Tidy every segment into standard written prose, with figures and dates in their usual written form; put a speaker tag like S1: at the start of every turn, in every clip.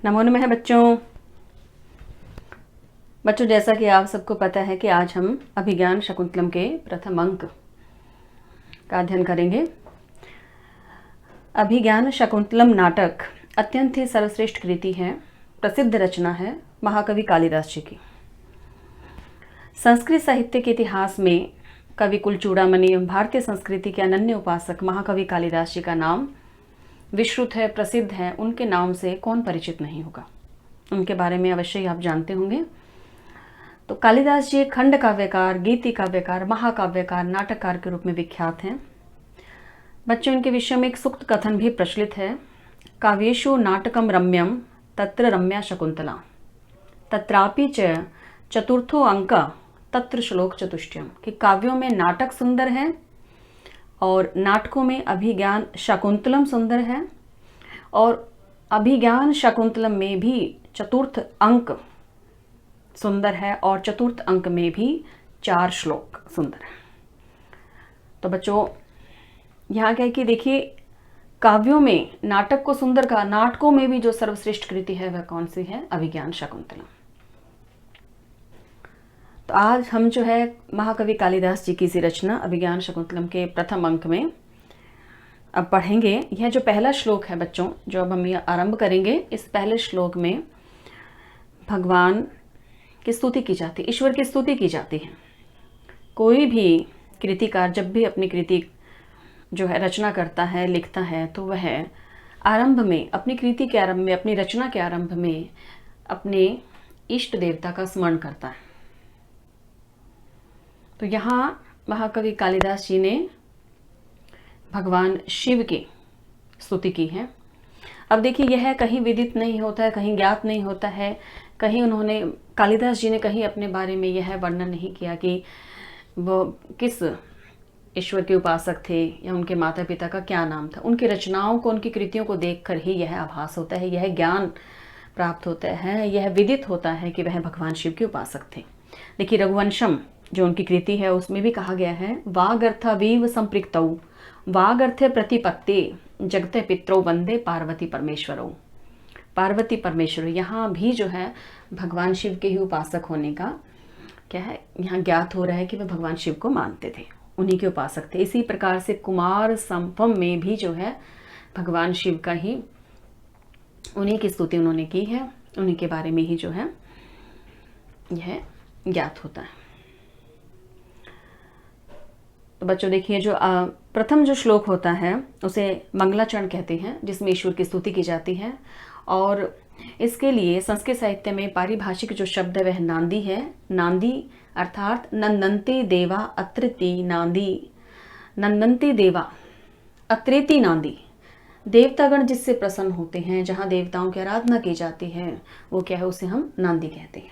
S1: नमो नमः बच्चों। जैसा कि आप सबको पता है कि आज हम अभिज्ञान शकुंतलम के प्रथम अंक का अध्ययन करेंगे। अभिज्ञान शकुंतलम नाटक अत्यंत ही सर्वश्रेष्ठ कृति है, प्रसिद्ध रचना है महाकवि कालिदास जी की। संस्कृत साहित्य के इतिहास में कवि कुल चूड़ामणि एवं भारतीय संस्कृति के अनन्य उपासक महाकवि कालिदास जी का नाम विश्रुत है, प्रसिद्ध है। उनके नाम से कौन परिचित नहीं होगा, उनके बारे में अवश्य ही आप जानते होंगे। तो कालिदास जी खंड काव्यकार, गीति काव्यकार, महाकाव्यकार, नाटककार के रूप में विख्यात हैं। बच्चों, इनके विषय में एक सूक्त कथन भी प्रचलित है। काव्येषु नाटकम रम्यम तत्र रम्या शकुंतला, तत्रापि च चतुर्थो अंक तत्र श्लोक चतुष्टयम। कि काव्यों में नाटक सुंदर है और नाटकों में अभिज्ञान शकुंतलम सुंदर है, और अभिज्ञान शकुंतलम में भी चतुर्थ अंक सुंदर है और चतुर्थ अंक में भी 4 श्लोक सुंदर है। तो बच्चों, यहाँ क्या है कि देखिए, काव्यों में नाटक को सुंदर का, नाटकों में भी जो सर्वश्रेष्ठ कृति है वह कौन सी है? अभिज्ञान शकुंतलम। तो आज हम जो है महाकवि कालिदास जी की इसी रचना अभिज्ञान शकुंतलम के प्रथम अंक में अब पढ़ेंगे। यह जो पहला श्लोक है बच्चों, जो अब हम ये आरंभ करेंगे, इस पहले श्लोक में भगवान की स्तुति की जाती है, ईश्वर की स्तुति की जाती है। कोई भी कृतिकार जब भी अपनी कृति जो है रचना करता है, लिखता है, तो वह आरंभ में, अपनी कृति के आरंभ में, अपनी रचना के आरंभ में अपने इष्ट देवता का स्मरण करता है। तो यहाँ महाकवि कालिदास जी ने भगवान शिव की स्तुति की है। अब देखिए, यह कहीं विदित नहीं होता है, कहीं ज्ञात नहीं होता है, कहीं उन्होंने, कालिदास जी ने कहीं अपने बारे में यह वर्णन नहीं किया कि वो किस ईश्वर के उपासक थे या उनके माता पिता का क्या नाम था। उनकी रचनाओं को, उनकी कृतियों को देखकर ही यह आभास होता है, यह ज्ञान प्राप्त होता है, यह विदित होता है कि वह भगवान शिव के उपासक थे। देखिए, रघुवंशम जो उनकी कृति है उसमें भी कहा गया है, वागर्थवीव संपृक्तौ वागर्थे प्रतिपत्ति जगते पितरौ वंदे पार्वती परमेश्वरौ। पार्वती परमेश्वर, यहाँ भी जो है भगवान शिव के ही उपासक होने का क्या है, यहाँ ज्ञात हो रहा है कि वे भगवान शिव को मानते थे, उन्हीं के उपासक थे। इसी प्रकार से कुमार संपम में भी जो है भगवान शिव का ही, उन्हीं की स्तुति उन्होंने की है, उन्हीं के बारे में ही जो है यह ज्ञात होता है। तो बच्चों देखिए, जो प्रथम जो श्लोक होता है उसे मंगलाचरण कहते हैं, जिसमें ईश्वर की स्तुति की जाती है। और इसके लिए संस्कृत साहित्य में पारिभाषिक जो शब्द है वह नांदी है। नांदी अर्थात नंदन्ति देवा अत्रेति नांदी। नंदन्ति देवा अत्रेति नांदी। देवतागण जिससे प्रसन्न होते हैं, जहाँ देवताओं की आराधना की जाती है, वो क्या है, उसे हम नांदी कहते हैं।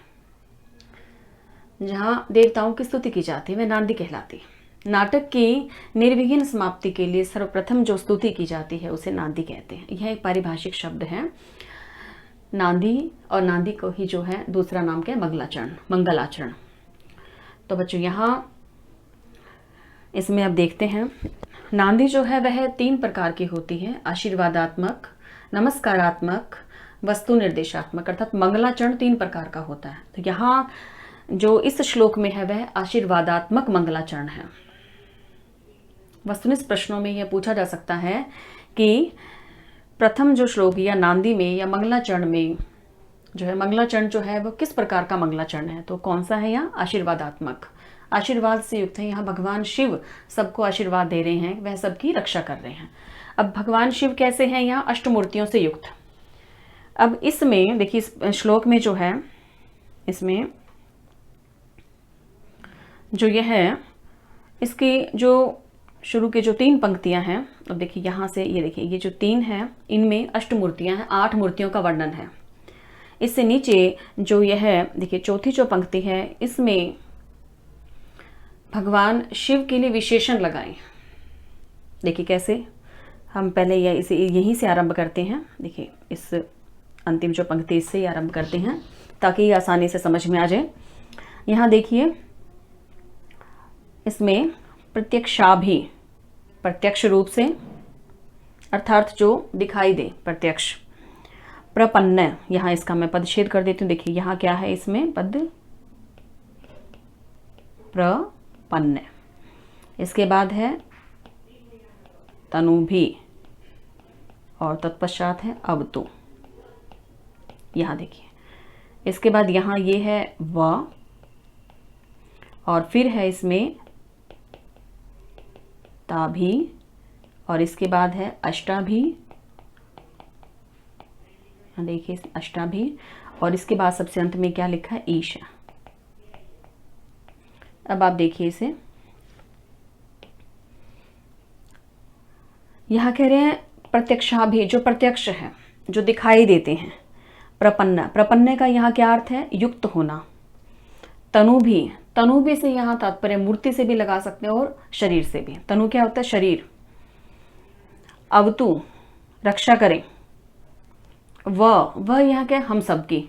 S1: जहाँ देवताओं की स्तुति की जाती है वह नांदी कहलाती है। नाटक की निर्विघ्न समाप्ति के लिए सर्वप्रथम जो स्तुति की जाती है उसे नांदी कहते हैं। यह एक पारिभाषिक शब्द है, नांदी, और नांदी को ही जो है दूसरा नाम क्या है, मंगलाचरण, मंगलाचरण। तो बच्चों, यहाँ इसमें अब देखते हैं, नांदी जो है वह 3 प्रकार की होती है, आशीर्वादात्मक, नमस्कारात्मक, वस्तु निर्देशात्मक। अर्थात मंगलाचरण 3 प्रकार का होता है। तो यहाँ जो इस श्लोक में है वह आशीर्वादात्मक मंगलाचरण है। वस्तुनिष्ठ प्रश्नों में यह पूछा जा सकता है कि प्रथम जो श्लोक या नांदी में या मंगलाचरण में जो है, मंगलाचरण जो है वो किस प्रकार का मंगलाचरण है? तो कौन सा है? यहाँ आशीर्वादात्मक, आशीर्वाद से युक्त है। यहाँ भगवान शिव सबको आशीर्वाद दे रहे हैं, वह सबकी रक्षा कर रहे हैं। अब भगवान शिव कैसे हैं? यहाँ अष्टमूर्तियों से युक्त। अब इसमें देखिए, इस श्लोक में जो है, इसमें जो यह है, इसकी जो शुरू के जो 3 पंक्तियां हैं, तो देखिए यहाँ से ये देखिए, ये जो 3 हैं इनमें अष्टमूर्तियां हैं, 8 मूर्तियों का वर्णन है। इससे नीचे जो यह है, देखिए चौथी जो पंक्ति है, इसमें भगवान शिव के लिए विशेषण लगाए। देखिए कैसे, हम पहले इसे यहीं से आरंभ करते हैं। देखिए, इस अंतिम जो पंक्ति, इससे ही आरंभ करते हैं ताकि ये आसानी से समझ में आ जाए। यहाँ देखिए, इसमें प्रत्यक्षाभि, प्रत्यक्ष रूप से, अर्थात जो दिखाई दे, प्रत्यक्ष। प्रपन्न, यहाँ इसका मैं पदच्छेद कर देती हूँ। देखिए यहाँ क्या है, इसमें पद प्रपन्न। इसके बाद है तनु भी और तत्पश्चात है अवतु। यहाँ देखिए, इसके बाद यहाँ ये है व और फिर है इसमें ताभी और इसके बाद है अष्टाभी। देखिए अष्टाभी और इसके बाद सबसे अंत में क्या लिखा है, ईशा। अब आप देखिए इसे, यहाँ कह रहे हैं प्रत्यक्षाभि, जो प्रत्यक्ष है, जो दिखाई देते हैं। प्रपन्न, प्रपन्न का यहाँ क्या अर्थ है, युक्त होना। तनु भी, तनु भी से यहाँ तात्पर्य मूर्ति से भी लगा सकते हैं और शरीर से भी। तनु क्या होता है, शरीर। अवतु, रक्षा करें। वह यहाँ क्या, हम सबकी।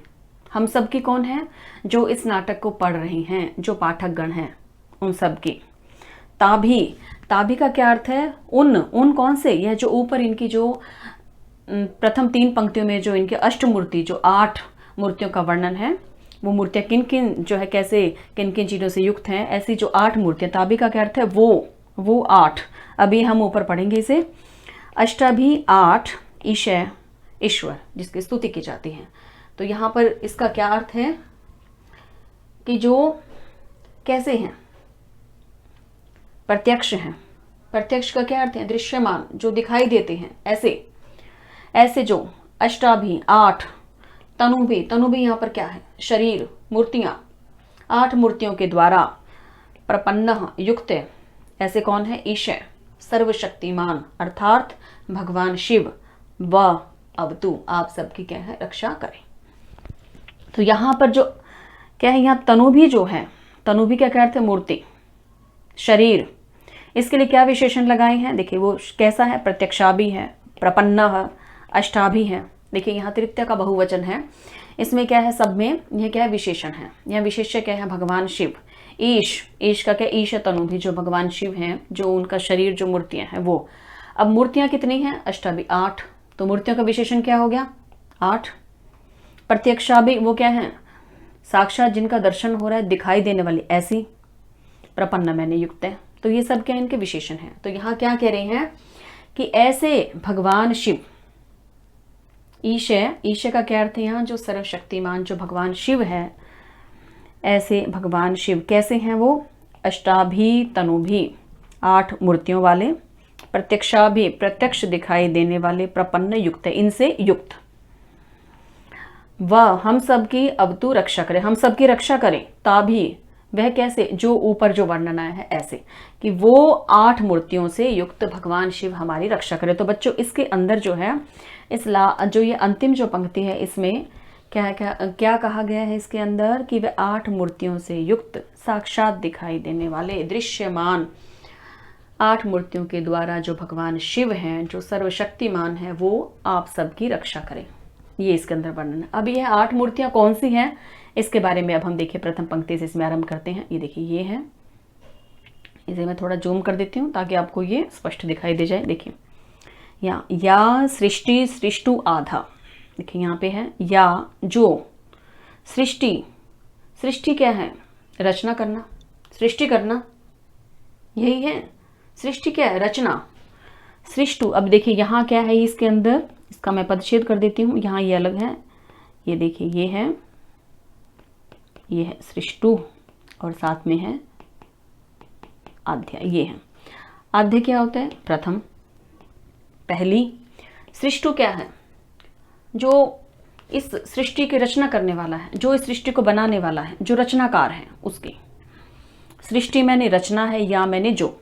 S1: हम सबकी कौन है, जो इस नाटक को पढ़ रहे हैं, जो पाठक गण हैं, उन सबकी। ताभी, ताभी का क्या अर्थ है, उन कौन से, यह जो ऊपर इनकी जो प्रथम 3 पंक्तियों में जो इनके अष्टमूर्ति, जो 8 मूर्तियों का वर्णन है, वो मूर्तियां किन किन जो है, कैसे किन किन चीज़ों से युक्त हैं, ऐसी जो 8 मूर्तियां। ताभी का क्या अर्थ है, वो 8। अभी हम ऊपर पढ़ेंगे इसे। अष्टाभी 8, ईशय ईश्वर, जिसकी स्तुति की जाती है। तो यहाँ पर इसका क्या अर्थ है कि जो कैसे हैं, प्रत्यक्ष हैं। प्रत्यक्ष का क्या अर्थ है, दृश्यमान, जो दिखाई देते हैं, ऐसे जो अष्टाभी 8, तनु भी यहाँ पर क्या है, शरीर, मूर्तियां, 8 मूर्तियों के द्वारा प्रपन्न, युक्त, ऐसे कौन है, ईशय, सर्वशक्तिमान, अर्थात भगवान शिव। व अवतु, आप सबकी क्या है, रक्षा करें। तो यहाँ पर जो क्या है, यहाँ तनु भी जो है, तनु भी क्या अर्थ है, मूर्ति, शरीर। इसके लिए क्या विशेषण लगाए हैं, देखिए वो कैसा है, प्रत्यक्षाभि है, प्रपन्न है, अष्टाभि है। देखिए यहाँ तृतीया का बहुवचन है, इसमें क्या है, सब में यह क्या है, विशेषण है। यह विशेष्य क्या है, भगवान शिव। ईश का क्या, ईश तनु भी, जो भगवान शिव हैं, जो उनका शरीर, जो मूर्तियां हैं वो। अब मूर्तियां कितनी हैं, अष्टाभि 8। तो मूर्तियों का विशेषण क्या हो गया, 8। प्रत्यक्षाभि वो क्या है, साक्षात जिनका दर्शन हो रहा है, दिखाई देने वाली, ऐसी। प्रपन्न मैंने युक्त है। तो ये सब क्या इनके विशेषण हैं। तो यहाँ क्या कह रहे हैं कि ऐसे भगवान शिव, ईश का क्या अर्थ है यहाँ, जो सर्वशक्तिमान, जो भगवान शिव है, ऐसे भगवान शिव कैसे हैं वो, अष्टाभी तनुभी, 8 मूर्तियों वाले, प्रत्यक्षाभि, प्रत्यक्ष दिखाई देने वाले, प्रपन्न युक्त है, इनसे युक्त। वह हम सबकी अवतु रक्षा करें, हम सबकी रक्षा करें। ताभी, वह कैसे, जो ऊपर जो वर्णन आया है, ऐसे कि वो 8 मूर्तियों से युक्त भगवान शिव हमारी रक्षा करें। तो बच्चों इसके अंदर जो है, जो ये अंतिम जो पंक्ति है, इसमें क्या कहा गया है इसके अंदर, कि वे 8 मूर्तियों से युक्त, साक्षात दिखाई देने वाले, दृश्यमान 8 मूर्तियों के द्वारा जो भगवान शिव हैं, जो सर्वशक्तिमान है, वो आप सबकी रक्षा करें। ये इसके अंदर वर्णन है। अब यह 8 मूर्तियां कौन सी हैं, इसके बारे में अब हम देखिए, प्रथम पंक्ति से इसमें आरंभ करते हैं। ये देखिए ये है, इसे मैं थोड़ा जूम कर देती हूँ ताकि आपको ये स्पष्ट दिखाई दे जाए। देखिए या सृष्टि सृष्टु आधा, देखिए यहाँ पे है या, जो सृष्टि क्या है, रचना करना, सृष्टि करना, यही है सृष्टि, क्या है, रचना। सृष्टु, अब देखिए यहाँ क्या है, इसके अंदर, इसका मैं पदच्छेद कर देती हूँ, यहाँ ये अलग है। ये देखिए ये है सृष्टु और साथ में है आद्य। ये है आद्य, क्या होता है, प्रथम, पहली। सृष्टु क्या है, जो इस सृष्टि की रचना करने वाला है, जो इस सृष्टि को बनाने वाला है, जो रचनाकार है, उसकी सृष्टि मैंने रचना है, या मैंने जो,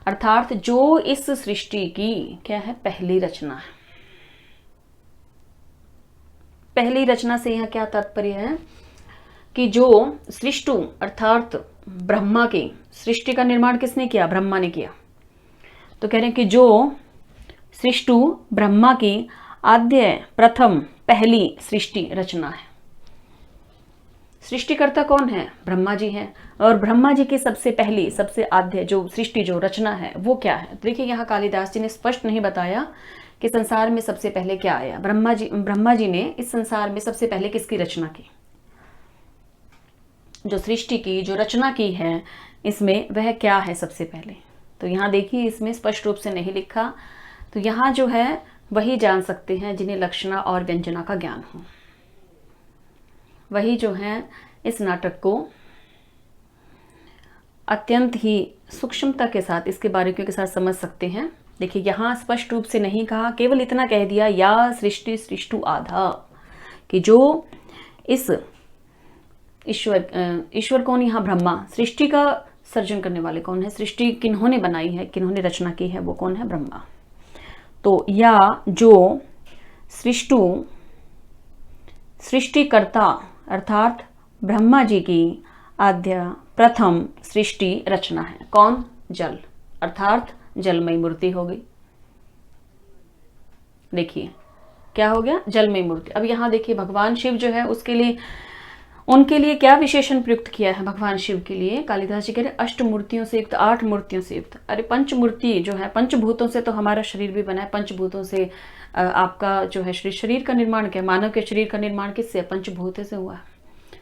S1: अर्थात जो इस सृष्टि की क्या है, पहली रचना है। पहली रचना से यहाँ क्या तात्पर्य है कि जो सृष्टु अर्थात ब्रह्मा की, सृष्टि का निर्माण किसने किया, ब्रह्मा ने किया। तो कह रहे हैं कि जो सृष्टु ब्रह्मा की आद्य, प्रथम, पहली सृष्टि रचना है। सृष्टिकर्ता कौन है, ब्रह्मा जी हैं, और ब्रह्मा जी की सबसे पहली, सबसे आद्य जो सृष्टि, जो रचना है, वो क्या है। देखिए यहाँ कालिदास जी ने स्पष्ट नहीं बताया कि संसार में सबसे पहले क्या आया। ब्रह्मा जी ने इस संसार में सबसे पहले किसकी रचना की, जो सृष्टि की, जो रचना की है, इसमें वह क्या है सबसे पहले। तो यहाँ देखिए इसमें स्पष्ट रूप से नहीं लिखा, तो यहाँ जो है वही जान सकते हैं जिन्हें लक्षणा और व्यंजना का ज्ञान हो, वही जो है इस नाटक को अत्यंत ही सूक्ष्मता के साथ, इसके बारीकियों के साथ समझ सकते हैं। देखिए यहाँ स्पष्ट रूप से नहीं कहा, केवल इतना कह दिया या सृष्टि सृष्टु आधा, कि जो इस ईश्वर कौन, यहाँ ब्रह्मा, सृष्टि का सर्जन करने वाले कौन है, सृष्टि किन्होंने बनाई है, किन्होंने रचना की है, वो कौन है, ब्रह्मा। तो या जो सृष्टिकर्ता अर्थात ब्रह्मा जी की आद्य प्रथम सृष्टि रचना है, कौन, जल, अर्थात जलमयी मूर्ति हो गई। देखिए क्या हो गया, जलमयी मूर्ति। अब यहाँ देखिए भगवान शिव जो है उसके लिए, उनके लिए क्या विशेषण प्रयुक्त किया है भगवान शिव के लिए। कालिदास जी कह रहे अष्ट मूर्तियों से युक्त, 8 मूर्तियों से युक्त। अरे पंचमूर्ति जो है, पंचभूतों से तो हमारा शरीर भी बना है, पंचभूतों से आपका जो है शरीर का निर्माण क्या, मानव के शरीर का निर्माण किससे, पंचभूत से हुआ है।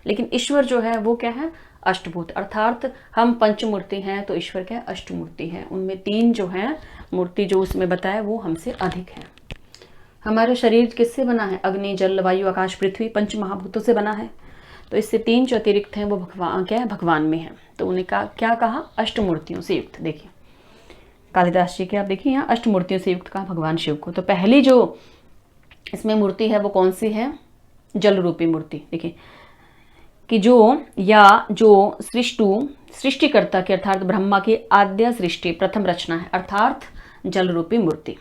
S1: लेकिन ईश्वर जो है वो क्या है, अष्टभूत, अर्थात हम पंचमूर्ति हैं तो ईश्वर क्या है, अष्टमूर्ति है। उनमें 3 जो है मूर्ति जो उसमें बताया वो हमसे अधिक है। हमारा शरीर किससे बना है, अग्नि जल वायु आकाश पृथ्वी, पंच महाभूतों से बना है। तो इससे 3 जो अतिरिक्त हैं वो भगवान क्या है, भगवान में है। तो उन्हें क्या कहा, अष्टमूर्तियों से युक्त। देखिए कालिदास जी के आप देखिए यहाँ अष्टमूर्तियों से युक्त कहा भगवान शिव को। तो पहली जो इसमें मूर्ति है वो कौन सी है, जल रूपी मूर्ति। देखिए कि जो सृष्टिकर्ता के अर्थात ब्रह्मा की आद्य सृष्टि प्रथम रचना है, अर्थात जल रूपी मूर्ति।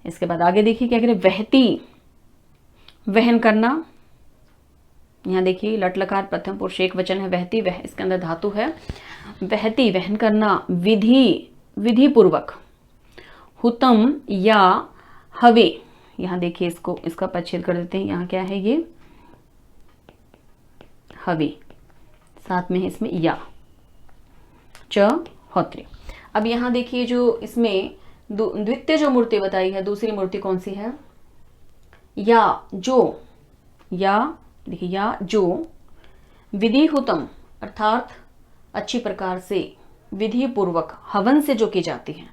S1: इसके बाद आगे देखिए क्या करें, वहती, वहन करना। यहाँ देखिए लट लकार प्रथम पुरुष एक वचन है, वहती, वह इसके अंदर धातु है। वहती वहन करना, विधि पूर्वक, हुतम या हवे। यहाँ देखिए इसका परिच्छेद कर देते हैं। यहाँ क्या है, ये हवे, साथ में है इसमें या, च होत्री। अब यहाँ देखिए जो इसमें द्वितीय जो मूर्ति बताई है, दूसरी मूर्ति कौन सी है, या देखिए या जो विधि हुतम अर्थात अच्छी प्रकार से, विधि पूर्वक, हवन से जो की जाती है।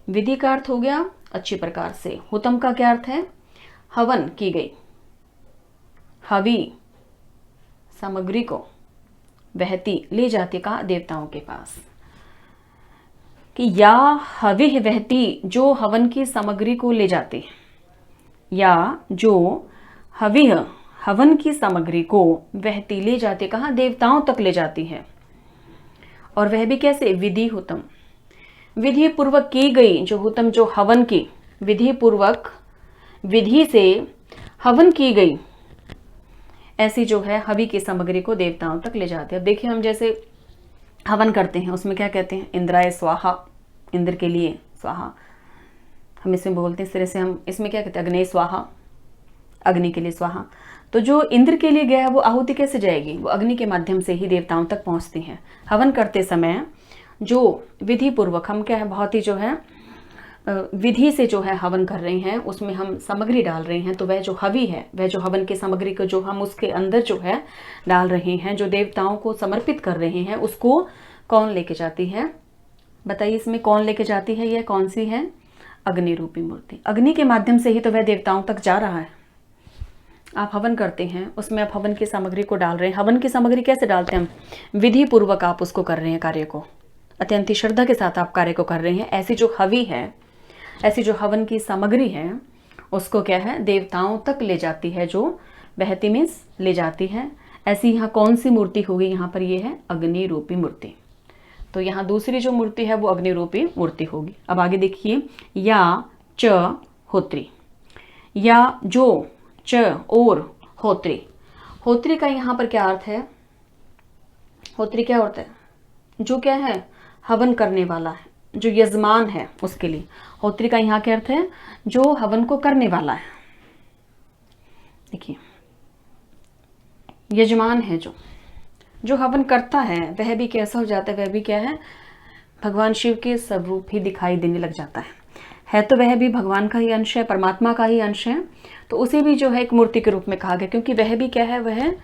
S1: विधि का अर्थ हो गया अच्छी प्रकार से, हुतम का क्या अर्थ है, हवन की गई, हवी सामग्री को, वहती ले जाती का देवताओं के पास, कि या हविह वहती जो हवन की सामग्री को ले जाती है, या जो हविह हवन की सामग्री को वहती ले जाती, कहाँ, देवताओं तक ले जाती है। और वह भी कैसे, विधि हुतम, विधि पूर्वक की गई, जो हुतम जो हवन की, विधि पूर्वक, विधि से हवन की गई ऐसी जो है हवि की सामग्री को देवताओं तक ले जाते हैं। अब देखिए हम जैसे हवन करते हैं उसमें क्या कहते हैं, इंद्राय स्वाहा, इंद्र के लिए स्वाहा, हम इसमें बोलते हैं। इस तरह से हम इसमें क्या कहते हैं, अग्नि स्वाहा, अग्नि के लिए स्वाहा। तो जो इंद्र के लिए गया है वो आहुति कैसे जाएगी, वो अग्नि के माध्यम से ही देवताओं तक पहुंचती है। हवन करते समय जो विधि पूर्वक हम क्या है, बहुत ही जो है विधि से जो है हवन कर रहे हैं, उसमें हम सामग्री डाल रहे हैं, तो वह जो हवि है, वह जो हवन की सामग्री को जो हम उसके अंदर जो है डाल रहे हैं, जो देवताओं को समर्पित कर रहे हैं, उसको कौन लेके जाती है, बताइए इसमें कौन लेके जाती है, यह कौन सी है, अग्नि रूपी मूर्ति। अग्नि के माध्यम से ही तो वह देवताओं तक जा रहा है। आप हवन करते हैं, उसमें आप हवन की सामग्री को डाल रहे हैं। हवन की सामग्री कैसे डालते हैं हम, विधि पूर्वक आप उसको कर रहे हैं, कार्य को अत्यंत ही श्रद्धा के साथ आप कार्य को कर रहे हैं। ऐसी जो हवि है, ऐसी जो हवन की सामग्री है, उसको क्या है, देवताओं तक ले जाती है, जो बहती मीन्स ले जाती है। ऐसी यहाँ कौन सी मूर्ति होगी, यहाँ पर ये है अग्नि रूपी मूर्ति। तो यहाँ दूसरी जो मूर्ति है वो अग्नि रूपी मूर्ति होगी। अब आगे देखिए, या च होत्री, या जो च और होत्री। होत्री का यहाँ पर क्या अर्थ है, होत्री क्या होता है, जो क्या है, हवन करने वाला है, जो यजमान है उसके लिए। होत्री का यहाँ क्या अर्थ है, जो हवन को करने वाला है। देखिए यजमान है, जो हवन करता है, वह भी कैसा हो जाता है, वह भी क्या है, भगवान शिव के स्वरूप ही दिखाई देने लग जाता है। है तो वह भी भगवान का ही अंश है, परमात्मा का ही अंश है, तो उसे भी जो है एक मूर्ति के रूप में कहा गया, क्योंकि वह भी क्या है, वह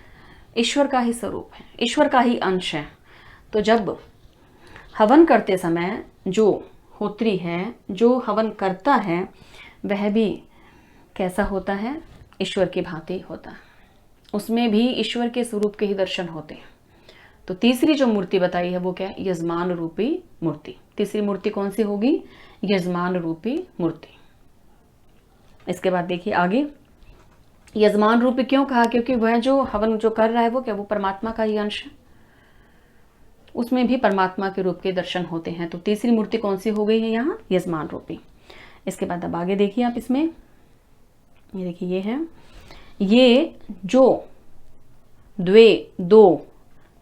S1: ईश्वर का ही स्वरूप है, ईश्वर का ही अंश है। तो जब हवन करते समय जो होत्री है, जो हवन करता है, वह भी कैसा होता है, ईश्वर की भांति होता है, उसमें भी ईश्वर के स्वरूप के ही दर्शन होते हैं। तो तीसरी जो मूर्ति बताई है वो क्या है, यजमान रूपी मूर्ति। तीसरी मूर्ति कौन सी होगी, यजमान रूपी मूर्ति। इसके बाद देखिए आगे, यजमान रूपी क्यों कहा, क्योंकि वह जो हवन जो कर रहा है वो क्या, वो परमात्मा का ही अंश है, उसमें भी परमात्मा के रूप के दर्शन होते हैं। तो तीसरी मूर्ति कौन सी हो गई है यहाँ, यजमान रूपी। इसके बाद अब आगे देखिए आप, इसमें ये देखिए ये है, ये जो द्वे दो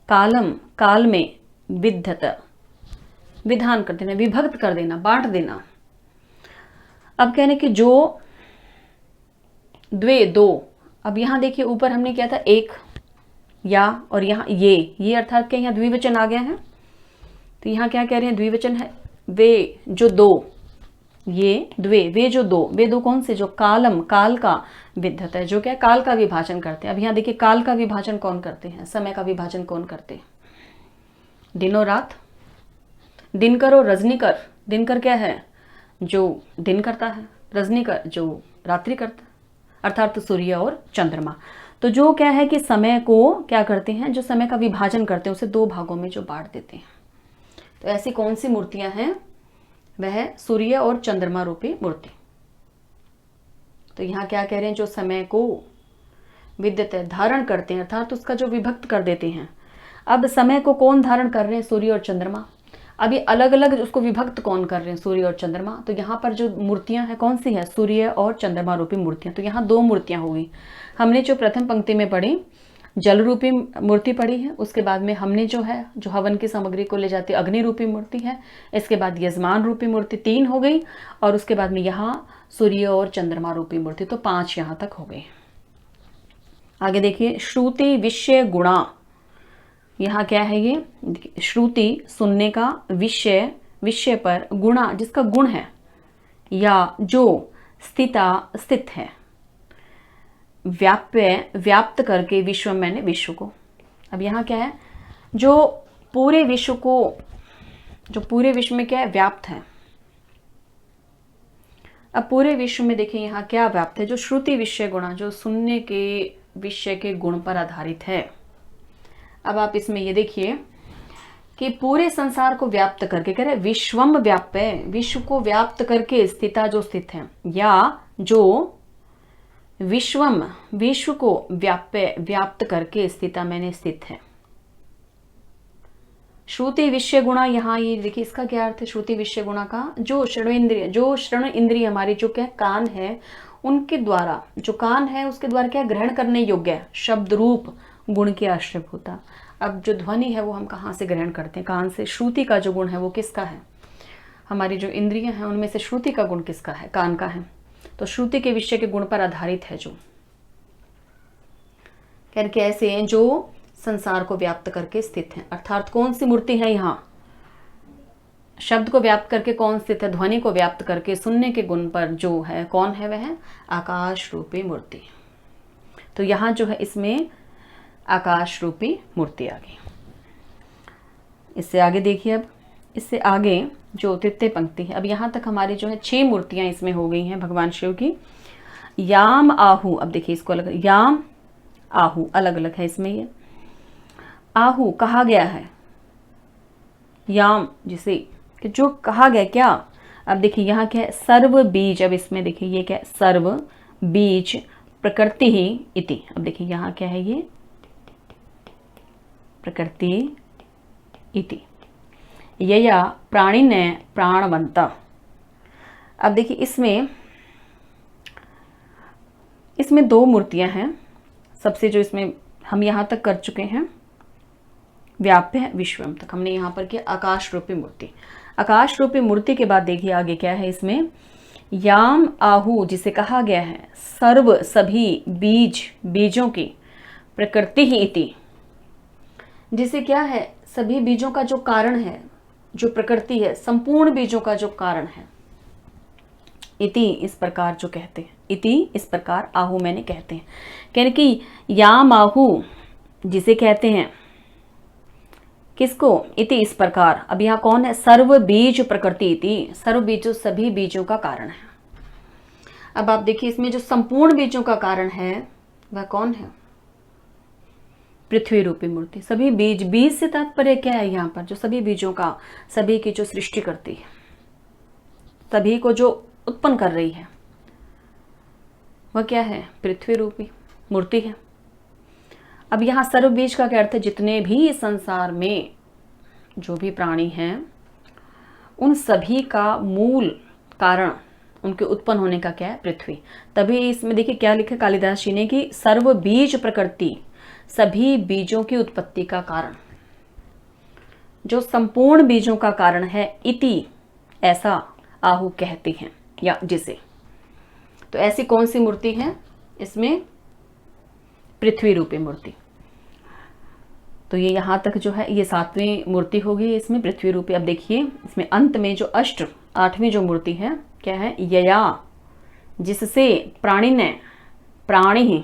S1: कालम काल में विद्धत, विधान कर देना, विभक्त कर देना, बांट देना। अब कहने कि जो द्वे दो, अब यहां देखिए ऊपर हमने क्या था, एक या, और यहाँ ये अर्थात क्या यहाँ द्विवचन आ गया है। तो यहाँ क्या कह रहे हैं, द्विवचन है, वे जो दो, ये द्वे, वे जो दो, वे दो कौन से, जो कालम काल का विद्धत है, जो क्या काल का विभाजन करते हैं। अब यहाँ देखिए काल का विभाजन कौन करते हैं, समय का विभाजन कौन करते हैं, दिन और रात, दिनकर और रजनीकर। दिनकर क्या है, जो दिन करता है, रजनीकर जो रात्रि करता है, अर्थात सूर्य और चंद्रमा। तो जो क्या है कि समय को क्या करते हैं, जो समय का विभाजन करते हैं, उसे दो भागों में जो बांट देते हैं। तो ऐसी कौन सी मूर्तियां हैं, वह सूर्य और चंद्रमा रूपी मूर्ति। तो यहाँ क्या कह रहे हैं, जो समय को विद्यत धारण करते हैं, अर्थात उसका जो विभक्त कर देते हैं। अब समय को कौन धारण कर रहे हैं, सूर्य और चंद्रमा। अभी अलग अलग उसको विभक्त कौन कर रहे हैं, सूर्य और चंद्रमा। तो यहाँ पर जो मूर्तियां हैं कौन सी है, सूर्य और चंद्रमा रूपी मूर्तियां। तो यहाँ दो मूर्तियां हो गई। हमने जो प्रथम पंक्ति में पढ़ी जल रूपी मूर्ति पढ़ी है, उसके बाद में हमने जो है जो हवन की सामग्री को ले जाती है अग्नि रूपी मूर्ति है, इसके बाद यजमान रूपी मूर्ति 3 हो गई, और उसके बाद में यहाँ सूर्य और चंद्रमा रूपी मूर्ति, तो 5 यहाँ तक हो गए। आगे देखिए, श्रुति विषय गुणा। यहाँ क्या है, ये श्रुति सुनने का, विषय विषय पर, गुणा जिसका गुण है, या जो स्थित है, व्याप्य व्याप्त करके, विश्व मैंने विश्व को। अब यहाँ क्या है, जो पूरे विश्व को, जो पूरे विश्व में क्या है, व्याप्त है। अब पूरे विश्व में देखिए यहाँ क्या व्याप्त है, जो श्रुति विषय गुणा, जो सुनने के विषय के गुण पर आधारित है। अब आप इसमें ये देखिए कि पूरे संसार को व्याप्त करके, कह रहे विश्वम व्याप्य, विश्व को व्याप्त करके स्थिता जो स्थित है, या जो विश्वम विश्व को व्याप्य व्याप्त करके स्थिता मैंने स्थित है। श्रुति विषय गुणा, यहाँ ये देखिए इसका क्या अर्थ है, श्रुति विषय गुणा का, जो श्रवणेन्द्रिय, जो श्रवण इंद्रिय हमारी जो क्या कान है, उनके द्वारा, जो कान है उसके द्वारा क्या ग्रहण करने योग्य है, शब्द रूप गुण के आश्रयभूता। अब जो ध्वनि है वो हम कहाँ से ग्रहण करते हैं, कान से। श्रुति का जो गुण है वो किसका है, हमारी जो इंद्रियां हैं उनमें से श्रुति का गुण किसका है, कान का है। तो श्रुति के विषय के गुण पर आधारित है, जो कहकर ऐसे हैं जो संसार को व्याप्त करके स्थित है। अर्थात कौन सी मूर्ति है यहाँ, शब्द को व्याप्त करके कौन स्थित है, ध्वनि को व्याप्त करके सुनने के गुण पर जो है, कौन है वह, आकाश रूपी मूर्ति। तो यहाँ जो है इसमें आकाश रूपी मूर्ति आ गई। इससे आगे देखिए, अब इससे आगे जो तृतीय पंक्ति है, अब यहाँ तक हमारी जो है 6 मूर्तियां इसमें हो गई हैं भगवान शिव की। याम आहु, अब देखिए इसको अलग, याम आहु अलग अलग है इसमें। ये आहु कहा गया है, याम जिसे कि जो कहा गया क्या। अब देखिए यहाँ क्या है, सर्व बीज। अब इसमें देखिए ये क्या है, सर्व बीज प्रकृति ही इति। अब देखिए यहाँ क्या है, ये प्रकृति इति, यया प्राणिने प्राणवंता। अब देखिए इसमें 2 मूर्तियां हैं। सबसे जो इसमें हम यहाँ तक कर चुके हैं, व्याप्य विश्वम तक हमने यहाँ पर किया, आकाश रूपी मूर्ति। आकाश रूपी मूर्ति के बाद देखिए आगे क्या है इसमें, याम आहु जिसे कहा गया है, सर्व सभी बीज बीजों की, प्रकृति ही इति जिसे क्या है, सभी बीजों का जो कारण है, जो प्रकृति है, संपूर्ण बीजों का जो कारण है, इति इस प्रकार जो कहते हैं, इति इस प्रकार आहु मैंने कहते हैं। कहने कि याम आहु जिसे कहते हैं, किसको? इति इस प्रकार। अब यहाँ कौन है? सर्व बीज प्रकृति इति, सर्व बीजों सभी बीजों का कारण है। अब आप देखिए इसमें जो संपूर्ण बीजों का कारण है वह कौन है? पृथ्वी रूपी मूर्ति। सभी बीज, बीज से तात्पर्य क्या है यहाँ पर? जो सभी बीजों का, सभी की जो सृष्टि करती है, सभी को जो उत्पन्न कर रही है, वह क्या है? पृथ्वी रूपी मूर्ति है। अब यहाँ सर्व बीज का क्या अर्थ है? जितने भी संसार में जो भी प्राणी हैं, उन सभी का मूल कारण, उनके उत्पन्न होने का क्या है? पृथ्वी। तभी इसमें देखिए क्या लिखे कालिदास जी ने कि सर्व बीज प्रकृति, सभी बीजों की उत्पत्ति का कारण, जो संपूर्ण बीजों का कारण है, इति ऐसा आहु कहते हैं, या जिसे। तो ऐसी कौन सी मूर्ति है इसमें? पृथ्वी रूपी मूर्ति। तो ये यहां तक जो है ये 7वीं मूर्ति होगी इसमें, पृथ्वी रूपी। अब देखिए इसमें अंत में जो 8वीं जो मूर्ति है क्या है? यया, जिससे प्राणी ने, प्राणी ही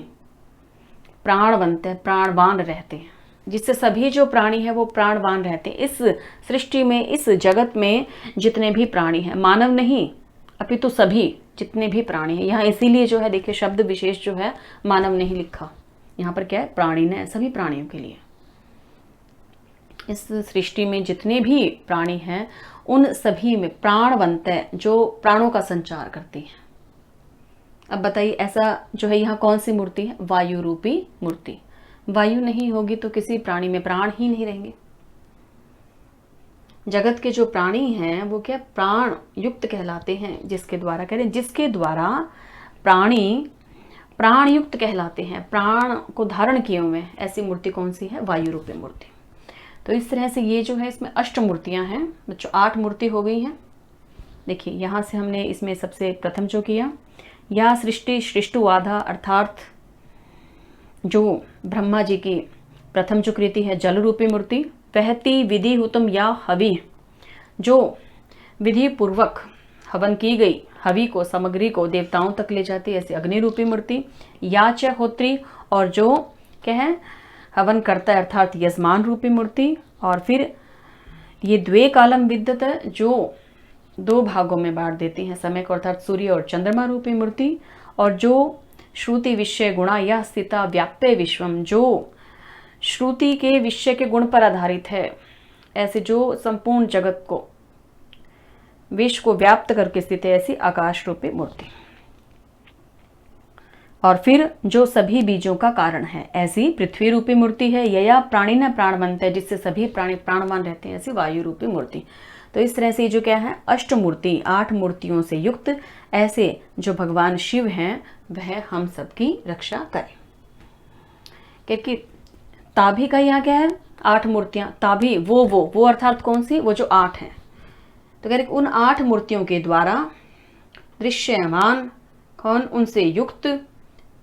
S1: प्राणवंत है, प्राणवान रहते हैं, जिससे सभी जो प्राणी है वो प्राणवान रहते हैं। इस सृष्टि में, इस जगत में जितने भी प्राणी हैं, मानव नहीं अपितु सभी जितने भी प्राणी हैं। यहाँ इसीलिए जो है देखिए शब्द विशेष जो है मानव नहीं लिखा, यहाँ पर क्या है? प्राणी ने, सभी प्राणियों के लिए। इस सृष्टि में जितने भी प्राणी हैं उन सभी में प्राणवंत है, जो प्राणों का संचार करती है। अब बताइए ऐसा जो है यहाँ कौन सी मूर्ति है? वायु रूपी मूर्ति। वायु नहीं होगी तो किसी प्राणी में प्राण ही नहीं रहेंगे। जगत के जो प्राणी हैं वो क्या? प्राण युक्त कहलाते हैं, जिसके द्वारा कह रहे हैं, जिसके द्वारा प्राणी प्राण युक्त कहलाते हैं, प्राण को धारण किए हुए। ऐसी मूर्ति कौन सी है? वायु रूपी मूर्ति। तो इस तरह से ये जो है इसमें 8 मूर्तियां हैं बच्चों, 8 मूर्ति हो गई हैं। देखिए यहाँ से हमने इसमें सबसे प्रथम जो किया, या सृष्टि सृष्टुवाधा, अर्थात जो ब्रह्मा जी की प्रथम जो कृति है जल रूपी मूर्ति। वहती विधि हुतम या हवि, जो विधि पूर्वक हवन की गई हवि को, सामग्री को देवताओं तक ले जाती है, ऐसी अग्नि रूपी मूर्ति। या च होत्री, और जो क्या है? हवन करता है, अर्थात यजमान रूपी मूर्ति। और फिर ये द्वे कालम विद्युत, जो 2 भागों में बांट देती हैं समय को, अर्थात सूर्य और चंद्रमा रूपी मूर्ति। और जो श्रुति विषय गुणा या स्थिता व्याप्य विश्वम, जो श्रुति के विषय के गुण पर आधारित है, ऐसे जो संपूर्ण जगत को, विश्व को व्याप्त करके स्थित है, ऐसी आकाश रूपी मूर्ति। और फिर जो सभी बीजों का कारण है, ऐसी पृथ्वी रूपी मूर्ति है। यया प्राणी न प्राणवंत है, जिससे सभी प्राणी प्राणवान रहते हैं, ऐसी वायु रूपी मूर्ति। तो इस तरह से जो क्या है? 8 मूर्ति, 8 मूर्तियों से युक्त ऐसे जो भगवान शिव हैं वह हम सबकी रक्षा करें। क्योंकि ताभी का यहाँ क्या है? 8 मूर्तियां। ताभी वो अर्थात कौन सी? वो जो 8 हैं। तो कह रहे उन 8 मूर्तियों के द्वारा दृश्यमान कौन? उनसे युक्त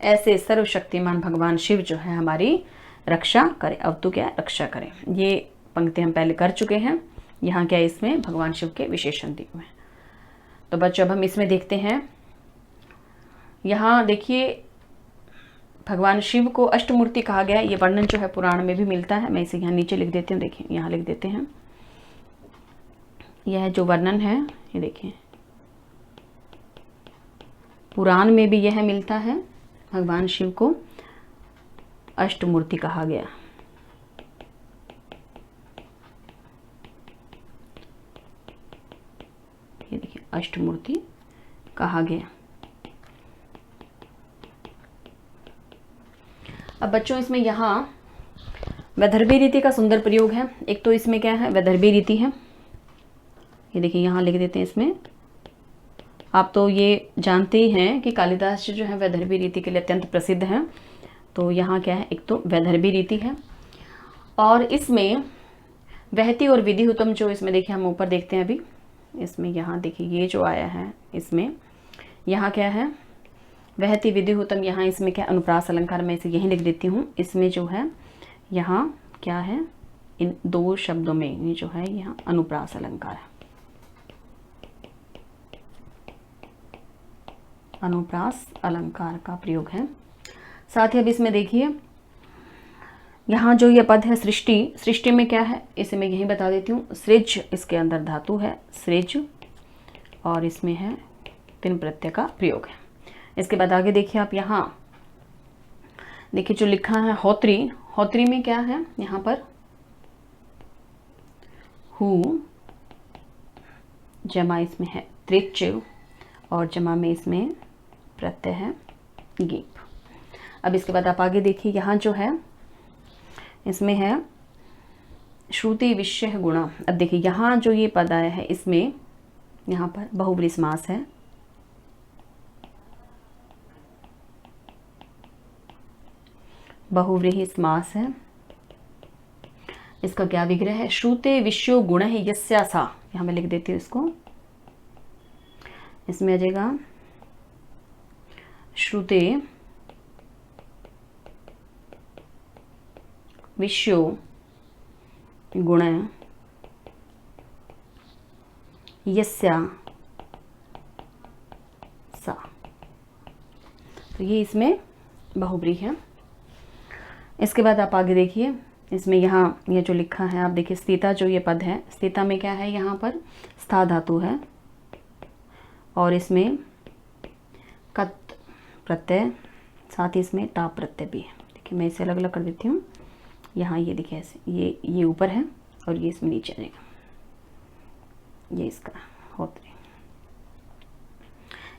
S1: ऐसे सर्वशक्तिमान भगवान शिव जो है हमारी रक्षा करें। अब तो क्या? रक्षा करें। ये पंक्ति हम पहले कर चुके हैं। यहाँ क्या इसमें भगवान शिव के विशेषण दिए हुए हैं। तो बच्चों अब हम इसमें देखते हैं, यहाँ देखिए भगवान शिव को अष्टमूर्ति कहा गया है। ये वर्णन जो है पुराण में भी मिलता है। मैं इसे यहाँ नीचे लिख देती हूँ, देखिए यहाँ लिख देते हैं। यह जो वर्णन है ये देखिए पुराण में भी यह मिलता है, भगवान शिव को अष्टमूर्ति कहा गया। ये देखिए अष्टमूर्ति कहा गया। अब बच्चों इसमें यहाँ वैदर्भी रीति का सुंदर प्रयोग है। एक तो इसमें क्या है? वैदर्भी रीति है। ये देखिए यहाँ लिख देते हैं इसमें। आप तो ये जानते ही हैं कि कालिदास जी जो है वैदर्भी रीति के लिए अत्यंत प्रसिद्ध हैं। तो यहाँ क्या है? एक तो वैदर्भी रीति है और इसमें वहती और विधिहुतम जो इसमें देखिए हम ऊपर देखते हैं अभी इसमें, यहाँ देखिए ये जो आया है इसमें, यहाँ क्या है? वहती विधिहुतम। यहाँ इसमें क्या? अनुप्रास अलंकार। मैं इसे यहीं लिख देती हूँ। इसमें जो है यहाँ क्या है? इन 2 शब्दों में ये जो है यहाँ अनुप्रास अलंकार है। अनुप्रास अलंकार का प्रयोग है। साथ ही अब इसमें देखिए यहाँ जो ये पद है सृष्टि, सृष्टि में क्या है इसे मैं यही बता देती हूँ। सृज इसके अंदर धातु है सृज, और इसमें है तिन प्रत्यय का प्रयोग है। इसके बाद आगे देखिए आप, यहाँ देखिए जो लिखा है होत्री, होत्री में क्या है यहाँ पर हु, जमा इसमें है त्रिच, और जमा में इसमें प्रत्यय है गीप। अब इसके बाद आप आगे देखिए, यहाँ जो है इसमें है श्रुति विषय गुणा। अब देखिए यहाँ जो ये पद आया है इसमें यहाँ पर बहुव्रीहि समास है, बहुव्रीहि समास है। इसका क्या विग्रह है, श्रुते विषयो गुण है यस्या सा, यहाँ मैं लिख देती हूँ इसको, इसमें आ जाएगा श्रुते विषयो गुण यस्या सा, तो ये इसमें बहुव्रीहि है। इसके बाद आप आगे देखिए, इसमें यहाँ ये जो लिखा है आप देखिए स्थिता, जो ये पद है स्थिता में क्या है यहाँ पर स्था धातु है, और इसमें कत प्रत्यय, साथ ही इसमें ताप प्रत्यय भी है। देखिए मैं इसे अलग अलग कर देती हूँ। यहाँ ये देखिए ऐसे, ये ऊपर है और ये इसमें नीचे रहेगा, ये इसका होत्री।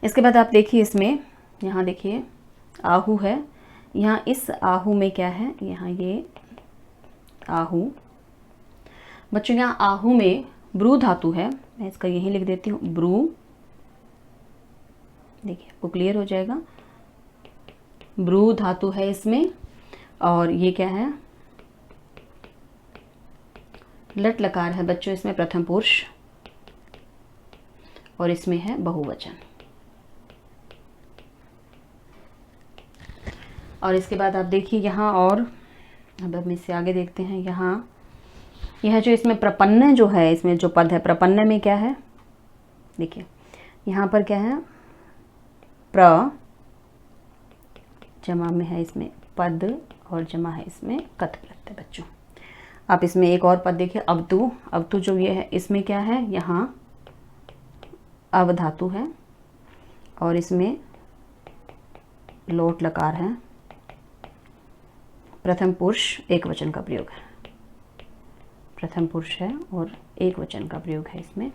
S1: इसके बाद आप देखिए इसमें यहाँ देखिए आहू है, यहाँ इस आहू में क्या है, यहाँ ये आहू, बच्चों यहाँ आहू में ब्रू धातु है, मैं इसका यही लिख देती हूँ ब्रू, देखिए आपको क्लियर हो जाएगा, ब्रू धातु है इसमें, और ये क्या है लट लकार है बच्चों इसमें प्रथम पुरुष, और इसमें है बहुवचन। और इसके बाद आप देखिए यहाँ, और अब हम इससे आगे देखते हैं, यहाँ यह जो इसमें प्रपन्न जो है, इसमें जो पद है प्रपन्न में क्या है, देखिए यहाँ पर क्या है प्र, जमा में है इसमें पद, और जमा है इसमें कथ प्रत्यय। बच्चों आप इसमें एक और पद देखिए अवतु, अवतु जो ये है इसमें क्या है, यहाँ अव धातु है, और इसमें लोट लकार है, प्रथम पुरुष एक वचन का प्रयोग है, प्रथम पुरुष है और एक वचन का प्रयोग है इसमें।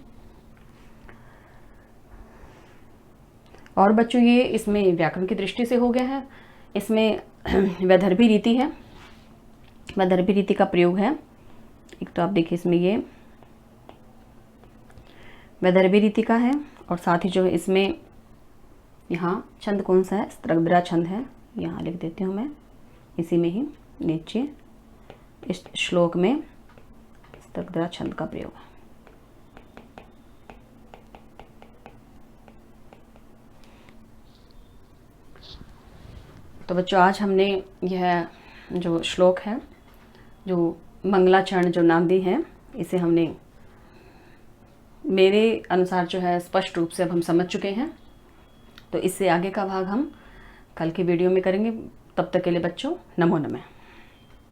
S1: और बच्चों ये इसमें व्याकरण की दृष्टि से हो गया है, इसमें वैदर्भी रीति है, वैदर्भी रीति का प्रयोग है। एक तो आप देखिए इसमें ये वैदर्भी रीति का है, और साथ ही जो है इसमें यहाँ छंद कौन सा है, स्त्रग्द्रा छंद है, यहाँ लिख देती हूँ मैं इसी में ही नीचे, इस श्लोक में स्त्रग्द्रा छंद का प्रयोग है। तो बच्चों आज हमने यह जो श्लोक है, जो मंगलाचरण जो नांदी है, इसे हमने मेरे अनुसार जो है स्पष्ट रूप से अब हम समझ चुके हैं। तो इससे आगे का भाग हम कल की वीडियो में करेंगे। तब तक के लिए बच्चों नमो नमः।